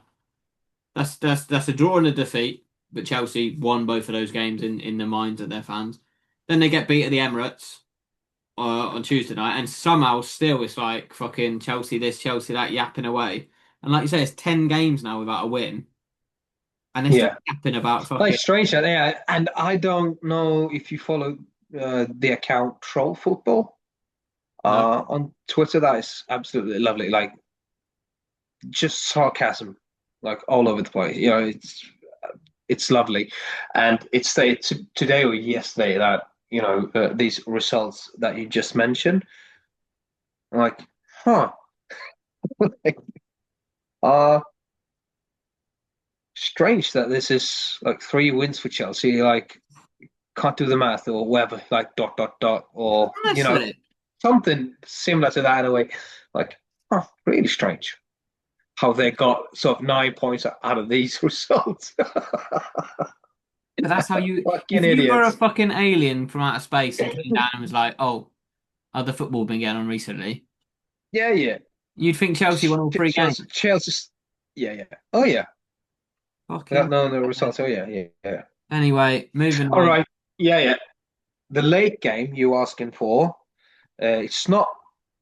That's a draw and a defeat. But Chelsea won both of those games in the minds of their fans. Then they get beat at the Emirates on Tuesday night, and somehow still it's like fucking Chelsea this, Chelsea that, yapping away. And like you say, it's 10 games now without a win, and they're still Yeah. yapping about Like fucking. strange that, yeah. And I don't know if you follow the account Troll Football No, on Twitter. That is absolutely lovely. Like just sarcasm, like all over the place. It's lovely, and it's stated today or yesterday that these results that you just mentioned, like, huh, uh, strange that this is like 3 wins for Chelsea. Like, can't do the math or whatever. Like dot dot, or Honestly, something similar to that in a way. Like, really strange how they got sort of 9 points out of these results. but that's how you. Fucking If you were a idiots. fucking alien from outer space and came down and was like, "Oh, other football been going on recently," Yeah, yeah. you'd think Chelsea won all three games. Chelsea. Yeah, yeah. Oh, yeah. Without Fucking. knowing the results. Oh, yeah, yeah, yeah. Anyway, moving All on. right. Yeah, yeah. The late game you asking for, it's not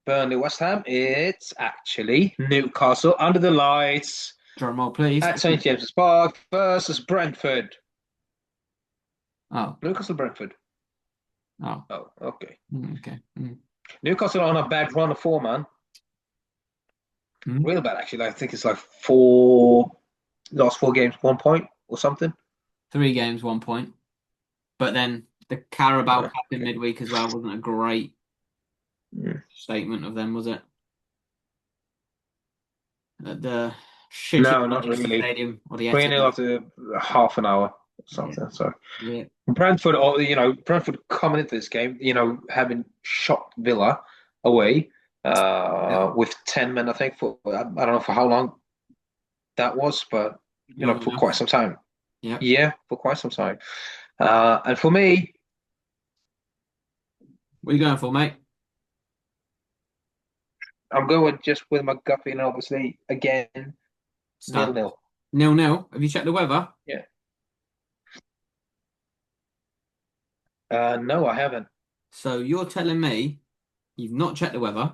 Burnley West Ham. It's actually Newcastle under the lights Drum roll, please. at St James's Park versus Brentford. Oh, Newcastle Brentford. oh, Oh, okay. okay. Newcastle on a bad run of form, man. Mm. Real bad, actually. I think it's like four last 4 games, 1 point or something. 3 games, 1 point. But then the Carabao Cup in Okay. midweek as well wasn't a great Mm. statement of them, was it? At the shitty No, not Manchester really. Stadium or the 3 nil Etihad. after half an hour or Yeah, something. So yeah. Brentford, Brentford coming into this game, having shot Villa away Yeah. with 10 men, I think, for I don't know for how long that was, but Long for quite enough. some time. Yeah. Yeah, for quite some time. And for me, What are you going for, mate? I'm going just with my gut feeling, obviously, again, nil Stand. nil. 0-0. Have you checked the weather? Yeah. No, I haven't. So you're telling me you've not checked the weather.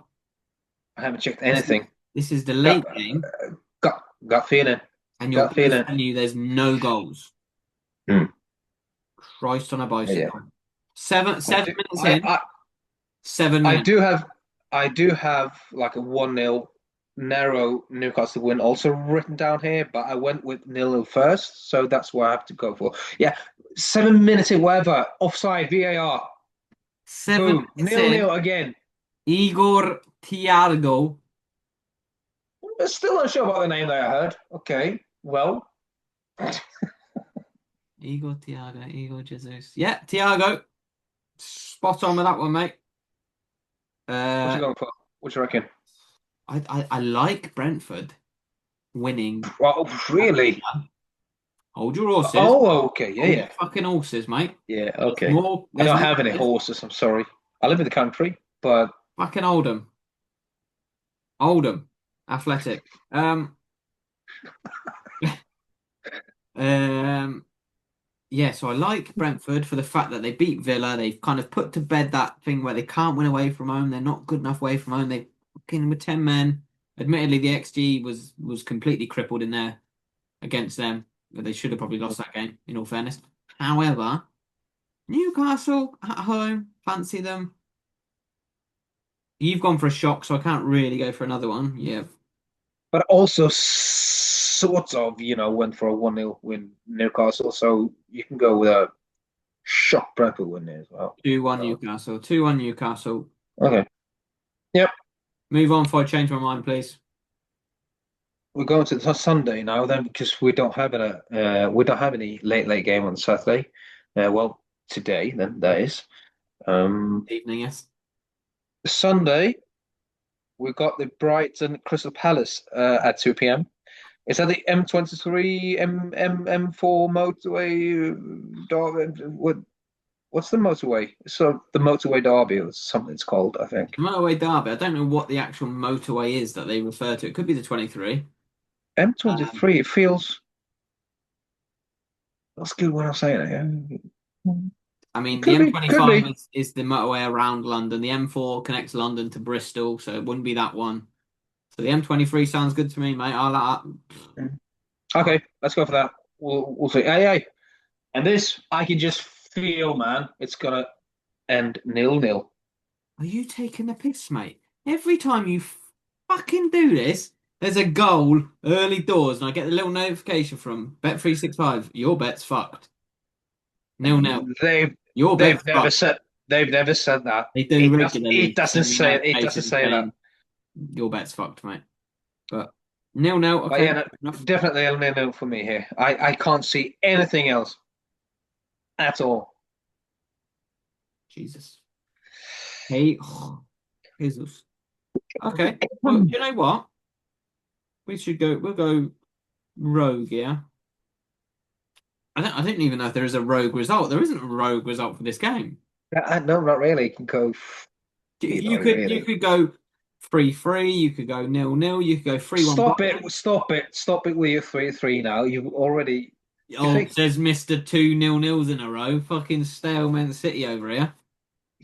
I haven't checked This is anything. this is the Gut, late game, gut feeling. and your Gut gut's feeling. telling you there's no goals. Hmm. Christ on a Yeah, yeah. bicycle. Seven I seven do. minutes in. I, 7 minutes. I do have like a 1-0 narrow Newcastle win also written down here, but I went with nil first, so that's what I have to go for. Yeah, 7 minutes in whatever, offside, VAR, Seven boom, minutes nil in. nil again. Igor Thiago. I'm still not sure about the name that I heard. Okay, well, Igor Thiago. Igor Jesus. Yeah, Thiago. Spot on with that one, mate. what you Uh, going for? What you reckon? I like Brentford winning. Well, really? Hold your horses. Oh, okay, yeah, Hold your yeah, fucking horses, mate. yeah, There's okay. more. I There's don't more. have any horses. I'm sorry. I live in the country, but Fucking Oldham. Oldham. Athletic. Um. Yeah, so I like Brentford for the fact that they beat Villa. They've kind of put to bed that thing where they can't win away from home. They're not good enough away from home. They fucking with 10 men. Admittedly, the XG was completely crippled in there against them. But they should have probably lost that game, in all fairness. However, Newcastle at home, fancy them. You've gone for a shock, so I can't really go for another one. Yeah. also sort of, went for a 1-0 win Newcastle, so you can go with a shock Brentford win there as well. 2-1 Newcastle. 2-1 Newcastle. Okay. Yep. Move on before I change my mind, please. We're going to the Sunday now then because we don't have any late game on Saturday. Well, today then that is. Evening, yes. Sunday we got the Brighton Crystal Palace at 2 p.m. Is that the M23 M4 motorway? What's the motorway? So the motorway derby or something it's called, I think. Motorway Derby. I don't know what the actual motorway is that they refer to. It could be the 23. M23. It feels that's good when I'm saying it. Yeah. I mean, the Could be, could M25 be. is the motorway around London. The M4 connects London to Bristol, so it wouldn't be that one. So the M23 sounds good to me, mate. I like that. Okay, let's go for that. We'll see. Hey, hey. And this, I can just feel, man, it's gonna end 0-0. Are you taking the piss, mate? Every time you fucking do this, there's a goal early doors, and I get the little notification from Bet365. Your bet's fucked. 0-0. They've Your they've bet's never fucked. said they've never said that. They do It regularly doesn't send me say it doesn't notifications say that. saying your bet's fucked, mate. But Nil-nil. But Okay. yeah, no, Enough. definitely a nil for me here. I can't see anything else at all. Jesus. Hey, Jesus. Okay. Well, you know what? We should go. We'll go rogue. Yeah. I don't even know if there is a rogue result. There isn't a rogue result for this game. No, not really. It can go either You way, could you really. could go 3-3. You could go 0-0. You could go 3-1 Stop it! Brighton. Stop it with your 3-3 now. You've already. You Oh, think, says Mister two 0-0s in a row. Fucking stale Man City over here.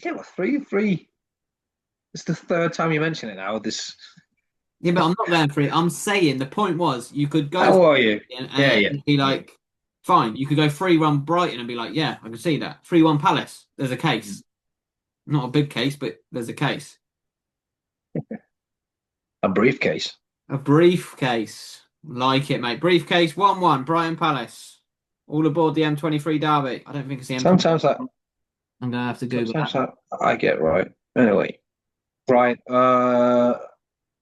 yeah, well, 3-3. It's the third time you mention it now. This. Yeah, but I'm not going for it. I'm saying the point was you could go How are you? Yeah, yeah. and be like, fine. You could go 3-1 Brighton and be like, yeah, I can see that. 3-1 Palace. There's a case. Not a big case, but there's a case. A briefcase. A briefcase. Like it, mate. Briefcase 1-1 Brighton Palace. All aboard the M23 Derby. I don't think it's the M20. Sometimes I, I'm gonna have to Google sometimes that. I get right. Anyway, right.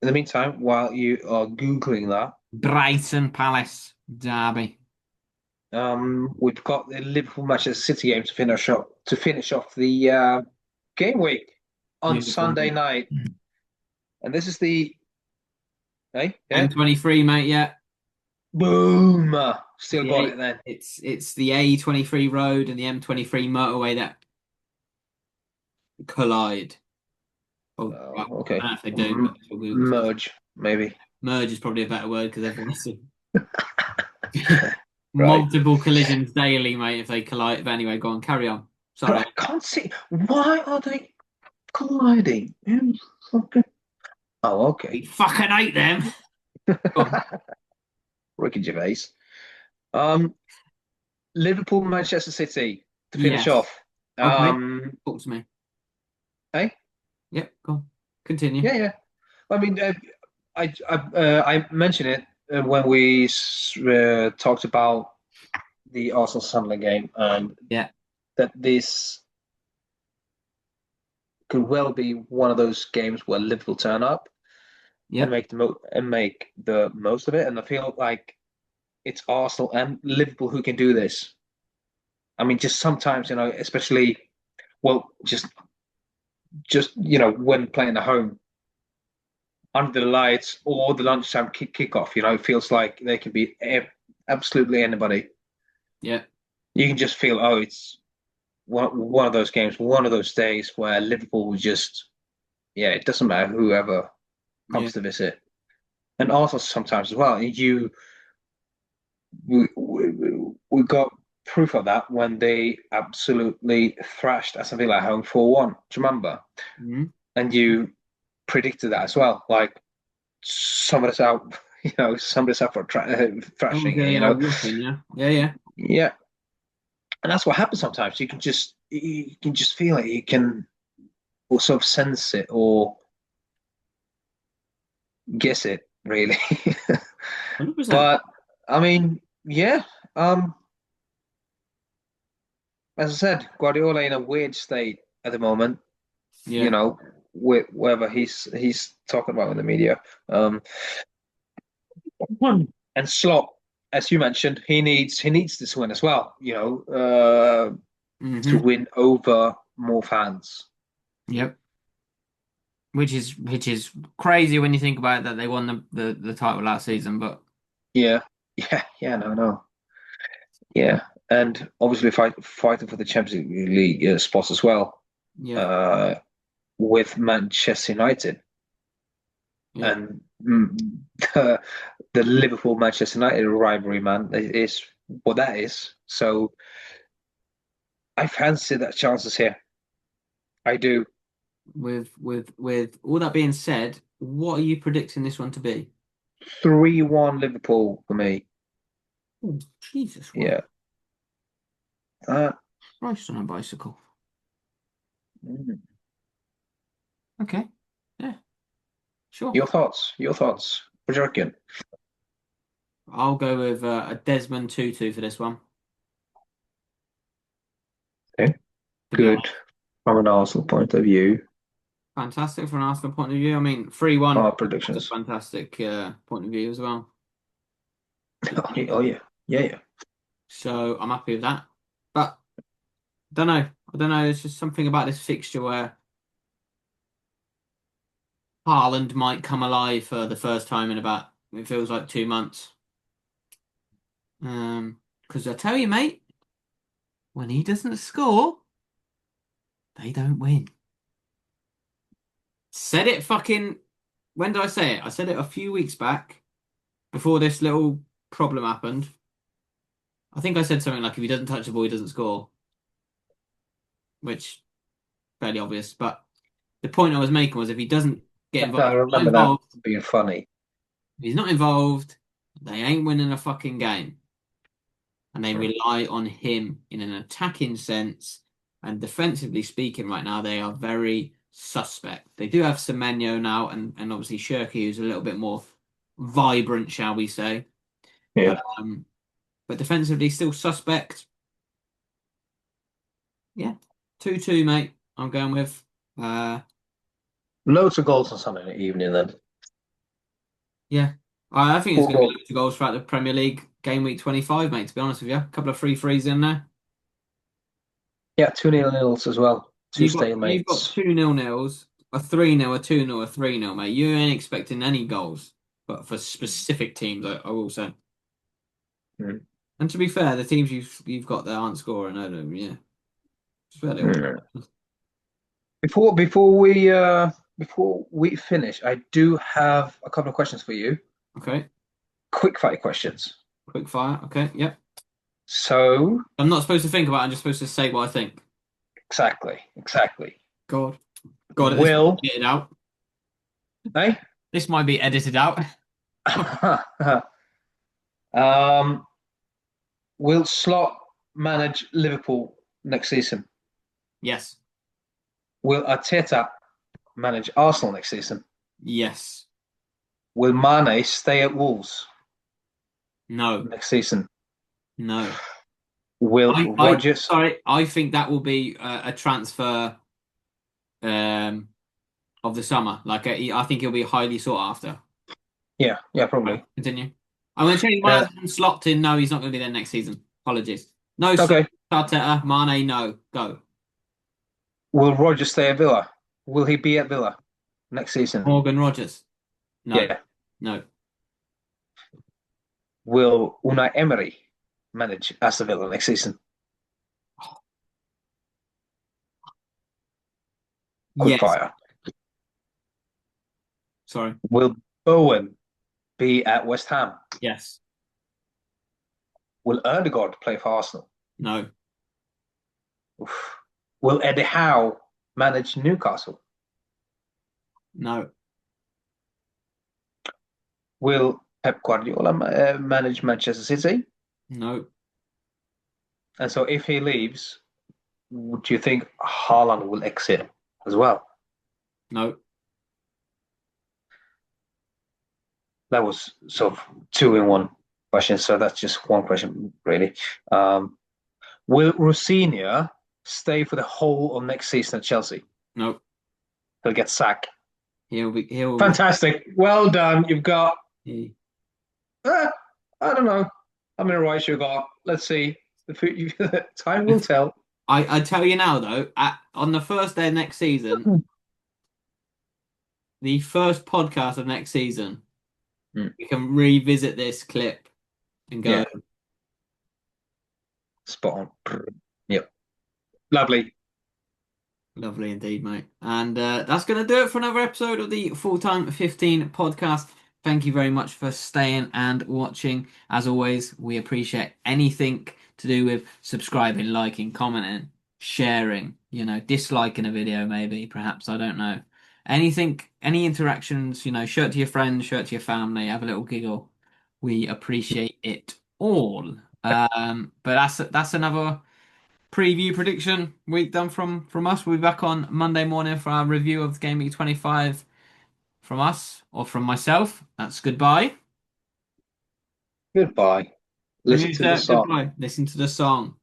In the meantime, while you are googling that, Brighton Palace Derby. we've got the Liverpool Manchester City game to finish off the game week on Beautiful. Sunday night, and this is the hey yeah M23, mate. Yeah. boom It's still the got A. it then. It's the A23 road and the M23 motorway that collide. Oh, well, I Okay, don't know if they do, but that's what Google says. merge maybe. Merge is probably a better word because everyone's seen Right, multiple collisions daily, mate, if they collide. But anyway, go on, carry on. but Sorry. I can't see why are they colliding. Okay. Oh, okay. We fucking hate them. Go on. Ricky Gervais. Um, Liverpool, Manchester City to finish Yes. off. Okay. Um, Talk to me. hey, Yep, go on. Continue. yeah, yeah. I mean, I mentioned it when we talked about the Arsenal Sunderland game, and Yeah. that this could well be one of those games where Liverpool turn up and Yep. make the most of it. And I feel like it's Arsenal and Liverpool who can do this. I mean, just sometimes, especially well, just when playing at home under the lights or the lunchtime kickoff, it feels like they can be absolutely anybody. Yep. You can just feel, oh, it's one of those games, one of those days where Liverpool will just, yeah, it doesn't matter whoever Yeah. comes to visit, and also sometimes as well. We got proof of that when they absolutely thrashed Aston Villa at home 4-1. Do you remember? Mhm. And you predicted that as well. Like some of us out, some of us out for Oh, thrashing, yeah, yeah, whooping, yeah. Yeah, yeah. yeah. And that's what happens sometimes. You can just feel it. You can or sort of sense it or guess it, really. 100%. But I mean, yeah. Um, as I said, Guardiola in a weird state at the moment. You Yeah. know, whether he's talking about in the media. Um, and Slot, as you mentioned, he needs this win as well. To Hmm. win over more fans. Yep. Which is crazy when you think about it, that they won the title last season, but Yeah, yeah, yeah. No, no, yeah, and obviously fighting for the Champions League spots as well. yeah. Uh, with Manchester United Yeah. and the, the Liverpool Manchester United rivalry, man, is what that is. So I fancy that chances here. I do. With all that being said, what are you predicting this one to be? 3-1 Liverpool for me. Oh, Jesus, what? Yeah. Uh, Christ on a bicycle. mm. Okay. Yeah, sure. Your thoughts? Your thoughts? What do you reckon? I'll go with a Desmond Tutu for this one, Okay. to be Good honest. from an Arsenal point of view. fantastic from an Arsenal point of view. I mean, 3-1 Our was a predictions. fantastic point of view as well. Oh yeah, yeah, yeah. So I'm happy with that. But don't know. I don't know. There's just something about this fixture where Haaland might come alive for the first time in about, it feels like 2 months. Because I tell you, mate, when he doesn't score, they don't win. Said it fucking. When did I say it? I said it a few weeks back before this little problem happened. I think I said something like if he doesn't touch the ball, he doesn't score, which fairly obvious. But the point I was making was if he doesn't get I involved, not remember that involved, being funny. if he's not involved, they ain't winning a fucking game. And they Mm. rely on him in an attacking sense. And defensively speaking, right now, they are very suspect. They do have Semenyo now, and obviously Shirky, who's a little bit more vibrant, shall we say. Yeah. But defensively, still suspect. Yeah, 2-2, mate. I'm going with. Loads of goals on Sunday evening then. Yeah, I think it's Four going to be goals. loads of goals throughout the Premier League game week 25, mate. To be honest with you, a couple of free threes in there. Yeah, two nil-nils as well. Two You've got stalemates. two nil-nils, a 3-0, a 2-0, a 3-0, mate. You ain't expecting any goals, but for specific teams, I will say. Mm. And to be fair, the teams you've got that aren't scoring, I don't. Yeah, it's fairly Mm. obvious. Before we finish, I do have a couple of questions for you. Okay, Quick fire questions. quick fire. Okay, yep. So I'm not supposed to think about it. I'm just supposed to say what I think. exactly. God, God, this might Will be edited out. eh? This might be edited out. um, will Slot manage Liverpool next season? Yes, Will Arteta manage Arsenal next season? yes, Will Mane stay at Wolves no, next season? no. Will Rodgers? Sorry, I think that will be a transfer um of the summer. I think he'll be highly sought after. Yeah, Right, probably. continue. I'm going to change my Uh, answer from Slot in. No, he's not going to be there next season. Apologies. No, Slot, okay. Arteta, Mane, no, go. Will Rodgers stay at Villa? Will he be at Villa next season? Morgan Rogers, no, Yeah. no, Will Unai Emery manage Aston Villa next season? Quick yes. fire. Sorry, Will Bowen be at West Ham? yes, Will Erdegaard play for Arsenal? no, Oof. Will Eddie Howe manage Newcastle? no, Will Pep Guardiola manage Manchester City? no, And so if he leaves, would you think Haaland will exit as well? no. That was sort of two in one question, so that's just one question really. Will Rosinha stay for the whole of next season at Chelsea? No. He'll get sacked. He'll. Fantastic. Well done. You've got, He, uh, I don't know how many rights you got. Let's see. Time will tell. I tell you now though, on the first day of next season, the first podcast of next season, Mm. we can revisit this clip and go. Yeah, spot on. Yep. Lovely. Lovely indeed, mate. And that's going to do it for another episode of the Full-Time 15 podcast. Thank you very much for staying and watching. As always, we appreciate anything to do with subscribing, liking, commenting, sharing, disliking a video, maybe, perhaps, I don't know. Anything, any interactions, show it to your friends, show it to your family, have a little giggle. We appreciate it all. But that's another preview prediction week done from us. We'll be back on Monday morning for our review of Game Week 25 from us or from myself. That's goodbye. Goodbye. From Listen you, to the sir, song. goodbye. Listen to the song.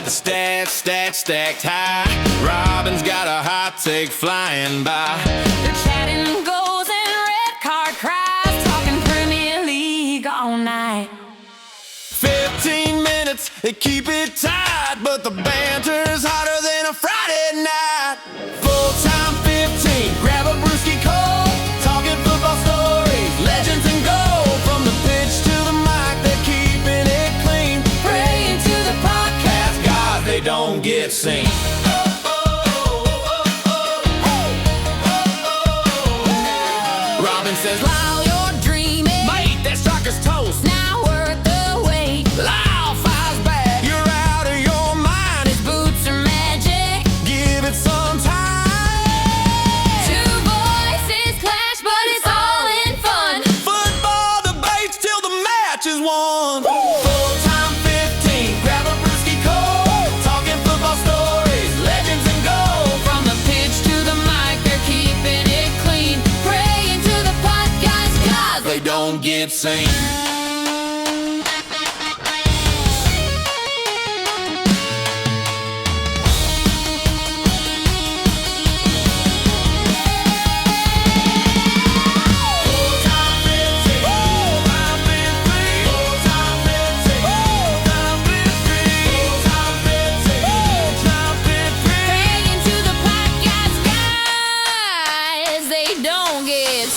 got the stats stacked high. Robin's got a hot take flying by. They're chatting goals and red card cries, talking Premier League all night. 15 minutes, they keep it tight, but the banter's hotter than a Friday night. Full-time 15, grab a brewski cold, talking football stories, legends and gold. From the pitch to the mic, they're keeping it clean, praying to the podcast gods they don't get seen. Robin says, While you're dreaming, mate, that striker's toast. now worth the wait. Lyle fires back, you're out of your mind. His boots are magic. Give it some time. Two voices clash, but it's all in fun. Football debates till the match is won. Full-time 15, grab a brewski cold, talking football stories, legends and gold. From the pitch to the mic, they're keeping it clean, praying to the podcast gods They don't get seen. praying to the podcast guys they don't get